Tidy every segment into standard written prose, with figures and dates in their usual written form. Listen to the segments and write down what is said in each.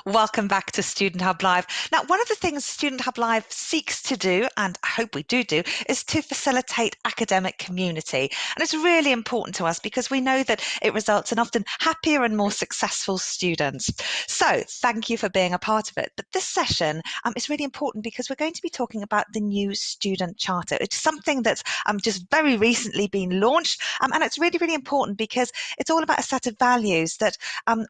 Welcome back to Student Hub Live. Now, one of the things Student Hub Live seeks to do, and I hope we do, is to facilitate academic community. And it's really important to us because we know that it results in often happier and more successful students. So thank you for being a part of it. But this session is really important because we're going to be talking about the new Student Charter. It's something that's just very recently been launched. And it's really, really important because it's all about a set of values that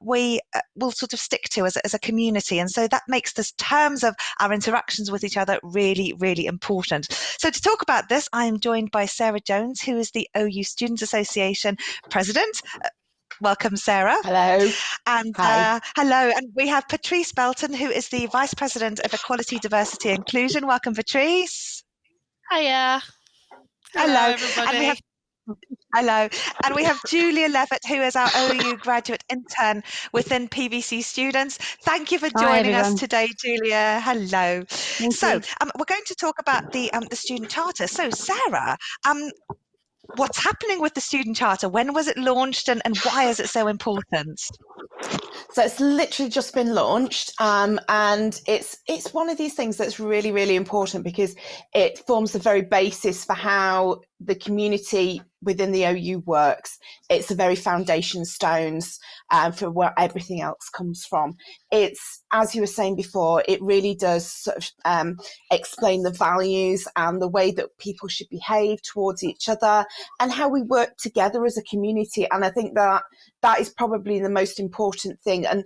we will sort of stick to as a community. And so that makes the terms of our interactions with each other really, really important. So to talk about this, I am joined by Sarah Jones, who is the OU Students Association President. Welcome, Sarah. Hello. And Hi. hello. And we have Patrice Belton, who is the Vice President of Equality, Diversity and Inclusion. Welcome, Patrice. Hiya. Hello, everybody. And we have Hello. And we have Julia Levitt, who is our OU graduate intern within PVC Students. Thank you for joining us today, Julia. Hello. So we're going to talk about the Student Charter. So Sarah, what's happening with the Student Charter? When was it launched and why is it so important? So it's literally just been launched, and it's one of these things that's really, really important because it forms the very basis for how the community within the OU works. It's the very foundation stones for where everything else comes from. It's, as you were saying before, it really does sort of explain the values and the way that people should behave towards each other and how we work together as a community. And I think that is probably the most important thing. And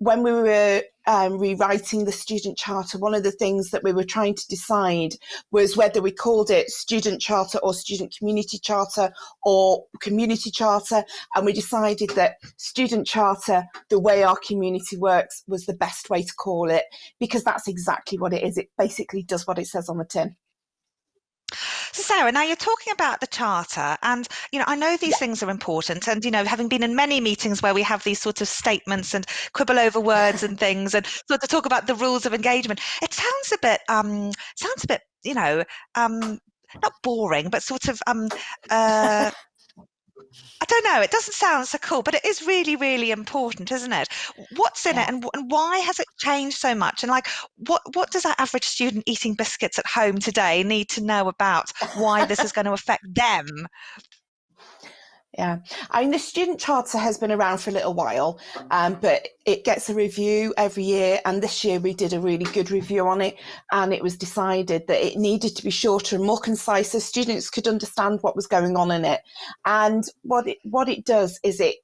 when we were rewriting the Student Charter, one of the things that we were trying to decide was whether we called it Student Charter or Student Community Charter or Community Charter. And we decided that Student Charter, the way our community works, was the best way to call it, because that's exactly what it is. It basically does what it says on the tin. So Sarah, now you're talking about the Charter, and I know these things are important, and having been in many meetings where we have these sorts of statements and quibble over words and things, and sort of talk about the rules of engagement, it sounds a bit not boring, but sort of I don't know, it doesn't sound so cool, but it is really, really important, isn't it? What's in it and why has it changed so much? And what does our average student eating biscuits at home today need to know about why this is going to affect them? Yeah, I mean, the Student Charter has been around for a little while, but it gets a review every year. And this year we did a really good review on it. And it was decided that it needed to be shorter and more concise so students could understand what was going on in it. And what it does is it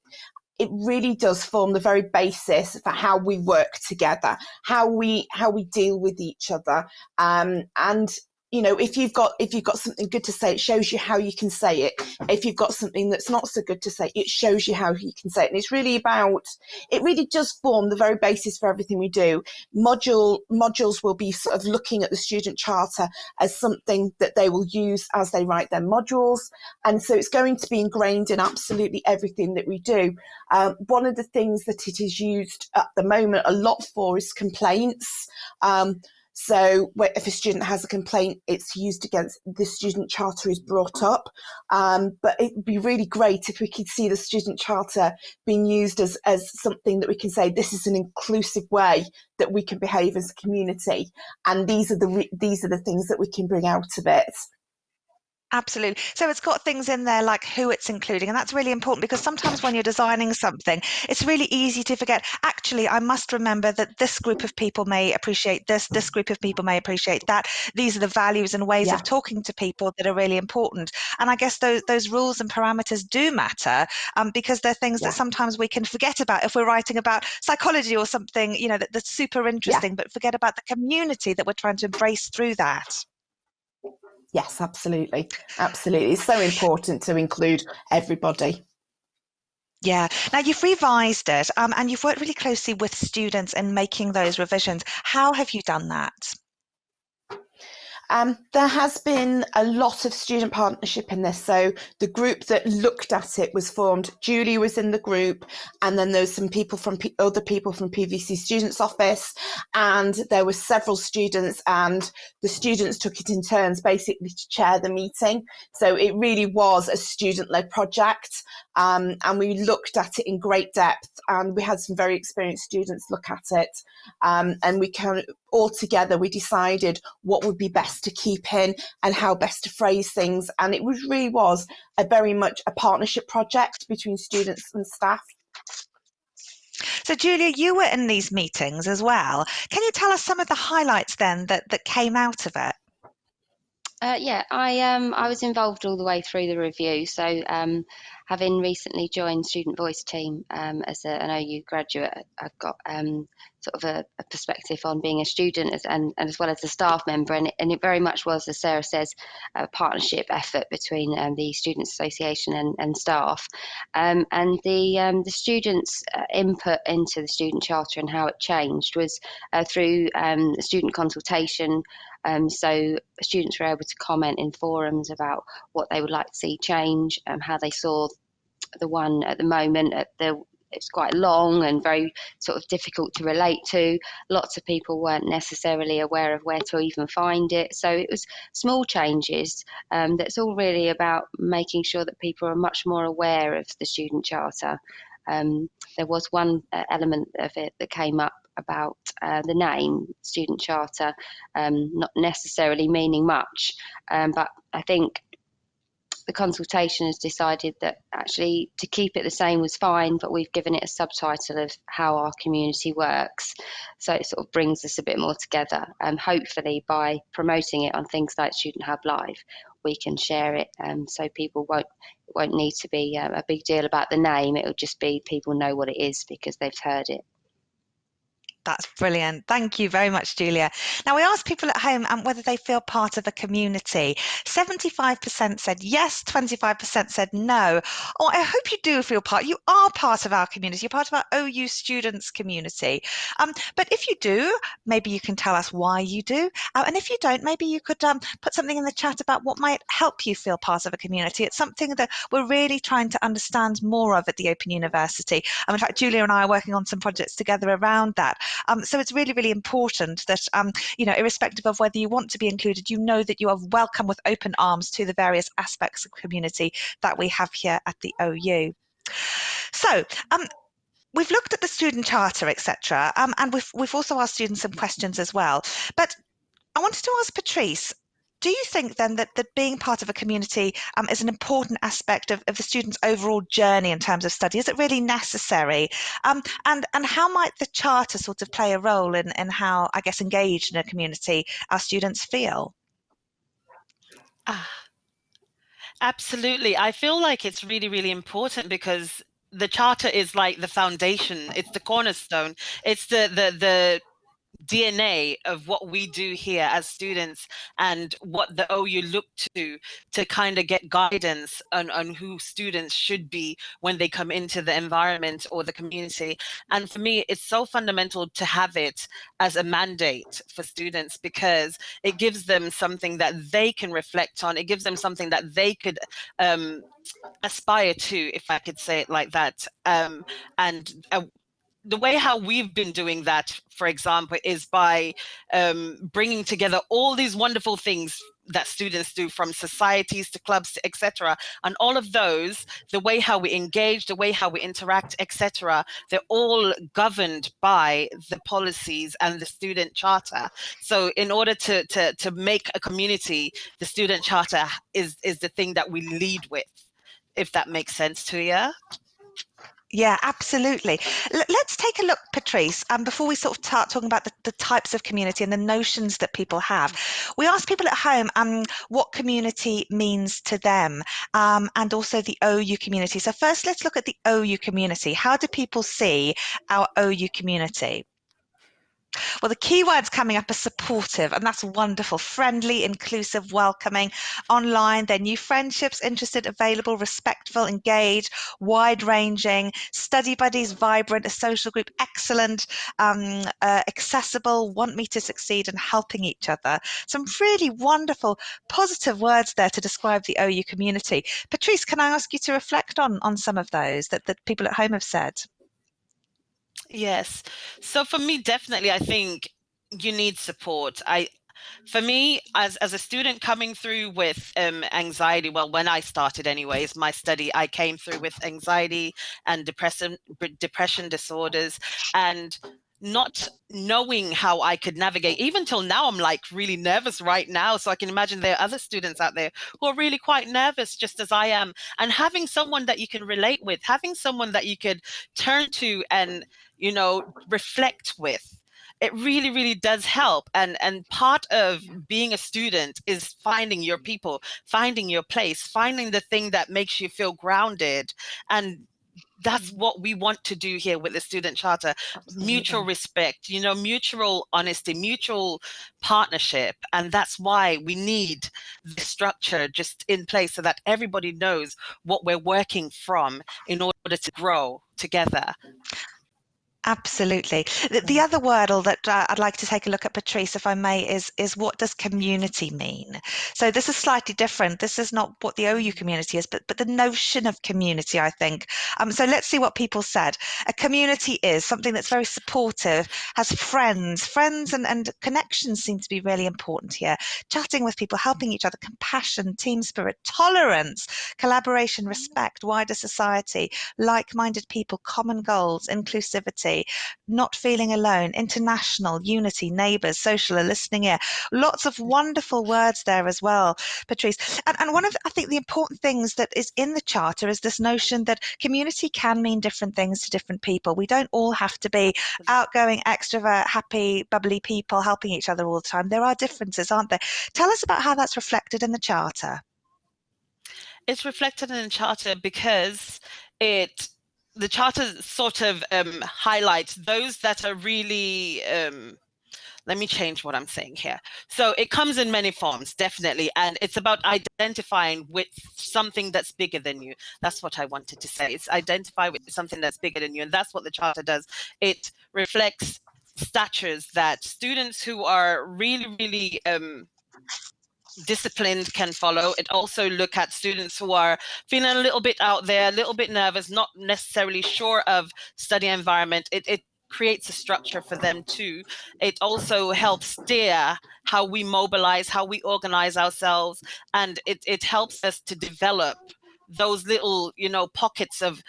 really does form the very basis for how we work together, how we deal with each other. And if you've got something good to say, it shows you how you can say it. If you've got something that's not so good to say, it shows you how you can say it. And it's really it really does form the very basis for everything we do. Modules will be sort of looking at the Student Charter as something that they will use as they write their modules. And so it's going to be ingrained in absolutely everything that we do. One of the things that it is used at the moment a lot for is complaints. So if a student has a complaint, it's used against the Student Charter is brought up. But it'd be really great if we could see the Student Charter being used as something that we can say, this is an inclusive way that we can behave as a community. And these are the things that we can bring out of it. Absolutely. So it's got things in there like who it's including, and that's really important because sometimes when you're designing something, it's really easy to forget, actually, I must remember that this group of people may appreciate this group of people may appreciate that. These are the values and ways of talking to people that are really important. And I guess those rules and parameters do matter because they're things that sometimes we can forget about if we're writing about psychology or something, that's super interesting, but forget about the community that we're trying to embrace through that. Yes, absolutely. Absolutely. It's so important to include everybody. Yeah. Now you've revised it and you've worked really closely with students in making those revisions. How have you done that? There has been a lot of student partnership in this. So the group that looked at it was formed. Julie was in the group, and then there's some people from other people from PVC Students Office, and there were several students, and the students took it in turns basically to chair the meeting. So it really was a student-led project. and we looked at it in great depth, and we had some very experienced students look at it, and we kind of all together we decided what would be best to keep in and how best to phrase things, and it really was a very much a partnership project between students and staff. So, Julia, you were in these meetings as well. Can you tell us some of the highlights then that came out of it? Yeah, I was involved all the way through the review. So, having recently joined Student Voice team as an OU graduate, I've got sort of a perspective on being a student and as well as a staff member. And it very much was, as Sarah says, a partnership effort between the Students Association and staff. And the students' input into the student charter and how it changed was through student consultation. So students were able to comment in forums about what they would like to see change, how they saw the one at the moment. It's quite long and very sort of difficult to relate to. Lots of people weren't necessarily aware of where to even find it. So it was small changes. That's all really about making sure that people are much more aware of the student charter. There was one element of it that came up about the name student charter not necessarily meaning much, but I think the consultation has decided that actually to keep it the same was fine, but we've given it a subtitle of how our community works, so it sort of brings us a bit more together, and hopefully by promoting it on things like Student Hub Live we can share it, so people won't need to be a big deal about the name. It'll just be people know what it is because they've heard it. That's brilliant. Thank you very much, Julia. Now, we asked people at home whether they feel part of a community. 75% said yes, 25% said no. Oh, I hope you do feel part. You are part of our community. You're part of our OU students community. But if you do, maybe you can tell us why you do. And if you don't, maybe you could put something in the chat about what might help you feel part of a community. It's something that we're really trying to understand more of at the Open University. In fact, Julia and I are working on some projects together around that. So it's really, really important that, irrespective of whether you want to be included, you know that you are welcome with open arms to the various aspects of community that we have here at the OU. So, we've looked at the student charter, etc., and we've also asked students some questions as well. But I wanted to ask Patrice, do you think then that being part of a community is an important aspect of the student's overall journey in terms of study? Is it really necessary? And how might the charter sort of play a role in how, I guess, engaged in a community our students feel? Absolutely. I feel like it's really, really important because the charter is like the foundation. It's the cornerstone. It's the DNA of what we do here as students and what the OU look to kind of get guidance on who students should be when they come into the environment or the community. And for me, it's so fundamental to have it as a mandate for students because it gives them something that they can reflect on. It gives them something that they could aspire to, if I could say it like that. The way how we've been doing that, for example, is by bringing together all these wonderful things that students do, from societies to clubs to etc. And all of those, the way how we engage, the way how we interact, etc., they're all governed by the policies and the student charter. So in order to make a community, the student charter is the thing that we lead with, if that makes sense to you. Yeah, absolutely. Let's take a look, Patrice, before we sort of start talking about the types of community and the notions that people have. We asked people at home what community means to them, and also the OU community. So first, let's look at the OU community. How do people see our OU community? Well, the keywords coming up are supportive, and that's wonderful. Friendly, inclusive, welcoming. Online, they're new friendships, interested, available, respectful, engaged, wide-ranging, study buddies, vibrant, a social group, excellent, accessible, want me to succeed, and helping each other. Some really wonderful, positive words there to describe the OU community. Patrice, can I ask you to reflect on some of those that people at home have said? Yes. So for me, definitely, I think you need support. For me, as a student coming through with anxiety, well, when I started anyways, my study, I came through with anxiety and depression disorders, and not knowing how I could navigate. Even till now, I'm like really nervous right now. So I can imagine there are other students out there who are really quite nervous, just as I am. And having someone that you can relate with, having someone that you could turn to and, reflect with, it really, really does help. And part of being a student is finding your people, finding your place, finding the thing that makes you feel grounded. And that's what we want to do here with the Student Charter. Absolutely. Mutual respect, mutual honesty, mutual partnership. And that's why we need the structure just in place so that everybody knows what we're working from in order to grow together. Absolutely. The other wordle that I'd like to take a look at, Patrice, if I may, is what does community mean? So this is slightly different. This is not what the OU community is, but the notion of community, I think. So let's see what people said. A community is something that's very supportive, has friends and connections seem to be really important here. Chatting with people, helping each other, compassion, team spirit, tolerance, collaboration, respect, wider society, like-minded people, common goals, inclusivity, not feeling alone, international, unity, neighbours, social, a listening ear. Lots of wonderful words there as well, Patrice. And one of, I think, the important things that is in the Charter is this notion that community can mean different things to different people. We don't all have to be outgoing, extrovert, happy, bubbly people helping each other all the time. There are differences, aren't there? Tell us about how that's reflected in the Charter. It's reflected in the Charter because the Charter sort of highlights those that are really, let me change what I'm saying here. So it comes in many forms, definitely. And it's about identifying with something that's bigger than you. That's what I wanted to say. It's identify with something that's bigger than you. And that's what the Charter does. It reflects statures that students who are really, really disciplined can follow. It also look at students who are feeling a little bit out there, a little bit nervous, not necessarily sure of study environment. It creates a structure for them too. It also helps steer how we mobilize, how we organize ourselves, and it helps us to develop those little, pockets of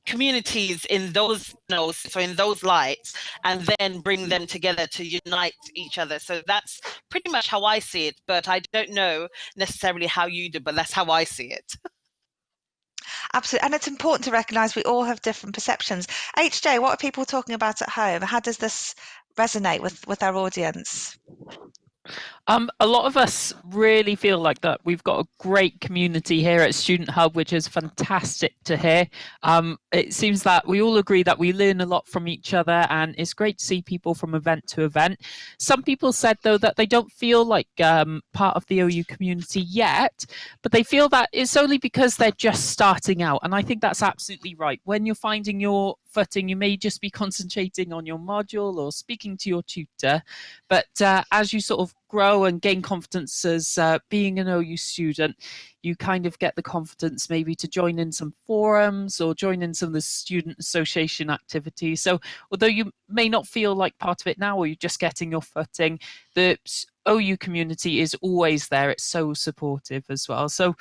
communities in those so in those lights, and then bring them together to unite each other. So that's pretty much how I see it, but I don't know necessarily how you do, but that's how I see it. Absolutely. And it's important to recognise we all have different perceptions. HJ, what are people talking about at home? How does this resonate with our audience? A lot of us really feel like that we've got a great community here at Student Hub, which is fantastic to hear. It seems that we all agree that we learn a lot from each other, and it's great to see people from event to event. Some people said, though, that they don't feel like part of the OU community yet, but they feel that it's only because they're just starting out. And I think that's absolutely right. When you're finding your footing, you may just be concentrating on your module or speaking to your tutor, but as you sort of grow and gain confidence as being an OU student, you kind of get the confidence maybe to join in some forums or join in some of the student association activities. So although you may not feel like part of it now, or you're just getting your footing, the OU community is always there. It's so supportive as well. So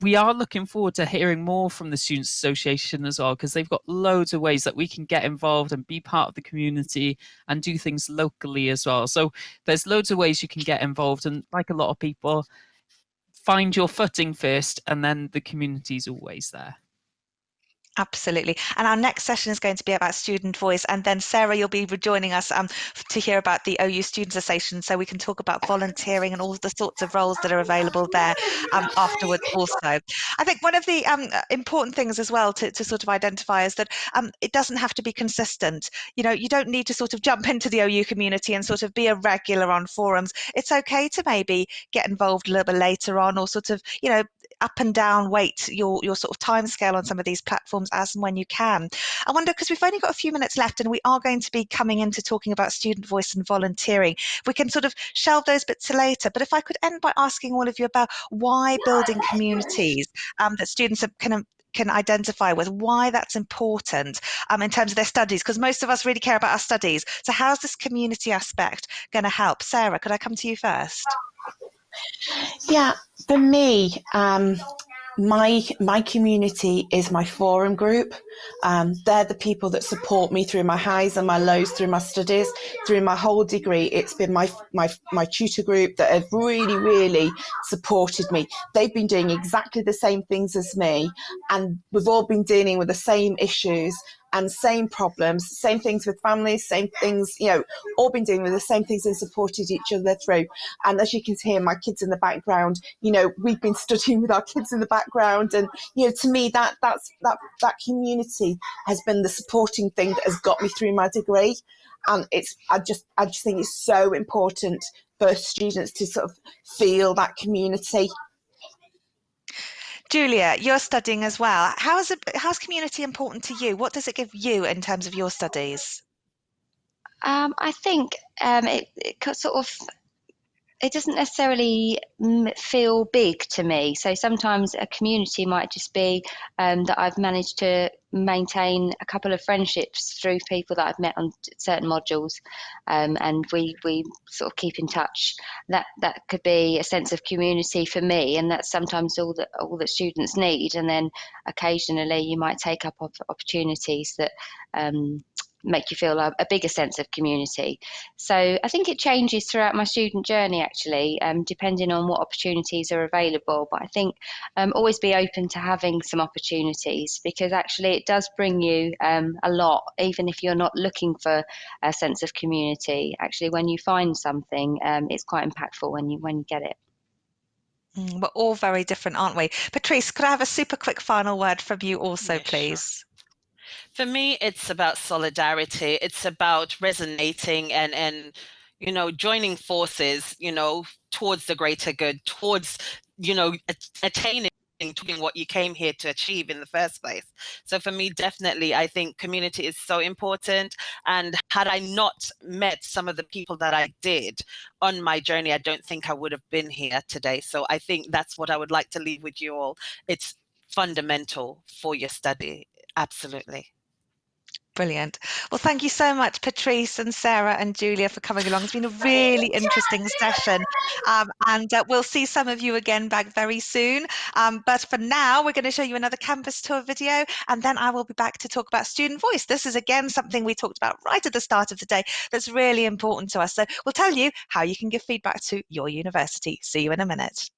we are looking forward to hearing more from the Students Association as well, because they've got loads of ways that we can get involved and be part of the community and do things locally as well. So there's loads of ways you can get involved, and like a lot of people, find your footing first, and then the community is always there. Absolutely. And our next session is going to be about student voice. And then, Sarah, you'll be rejoining us to hear about the OU Students Association, so we can talk about volunteering and all the sorts of roles that are available there afterwards also. I think one of the important things as well to sort of identify is that it doesn't have to be consistent. You don't need to sort of jump into the OU community and sort of be a regular on forums. It's okay to maybe get involved a little bit later on, or sort of, up and down weight your sort of time scale on some of these platforms as and when you can. I wonder, because we've only got a few minutes left and we are going to be coming into talking about student voice and volunteering, we can sort of shelve those bits to later. But if I could end by asking all of you about why building communities that students can can identify with why that's important in terms of their studies, because most of us really care about our studies. So how's this community aspect going to help? Sarah, could I come to you first? Yeah, for me, my community is my forum group. They're the people that support me through my highs and my lows, through my studies, through my whole degree. It's been my tutor group that have really supported me. They've been doing exactly the same things as me, and we've all been dealing with the same issues and same problems, same things with families, same things, all been dealing with the same things and supported each other through. And as you can hear, my kids in the background, we've been studying with our kids in the background. And, to me, that community has been the supporting thing that has got me through my degree. And I just think it's so important for students to sort of feel that community. Julia, you're studying as well. How's community important to you? What does it give you in terms of your studies? I think it doesn't necessarily feel big to me. So sometimes a community might just be that I've managed to maintain a couple of friendships through people that I've met on certain modules, and we sort of keep in touch. That could be a sense of community for me, and that's sometimes all that students need. And then occasionally you might take up opportunities that make you feel a bigger sense of community. So I think it changes throughout my student journey, actually, depending on what opportunities are available. But I think always be open to having some opportunities, because actually it does bring you a lot, even if you're not looking for a sense of community. Actually, when you find something, it's quite impactful when you get it. We're all very different, aren't we? Patrice, could I have a super quick final word from you also, please? Sure. For me, it's about solidarity. It's about resonating and joining forces, towards the greater good, towards, attaining what you came here to achieve in the first place. So for me, definitely, I think community is so important. And had I not met some of the people that I did on my journey, I don't think I would have been here today. So I think that's what I would like to leave with you all. It's fundamental for your study. Absolutely. Brilliant. Well, thank you so much, Patrice and Sarah and Julia, for coming along. It's been a really interesting session, and we'll see some of you again back very soon. But for now, we're going to show you another campus tour video, and then I will be back to talk about student voice. This is, again, something we talked about right at the start of the day that's really important to us. So we'll tell you how you can give feedback to your university. See you in a minute.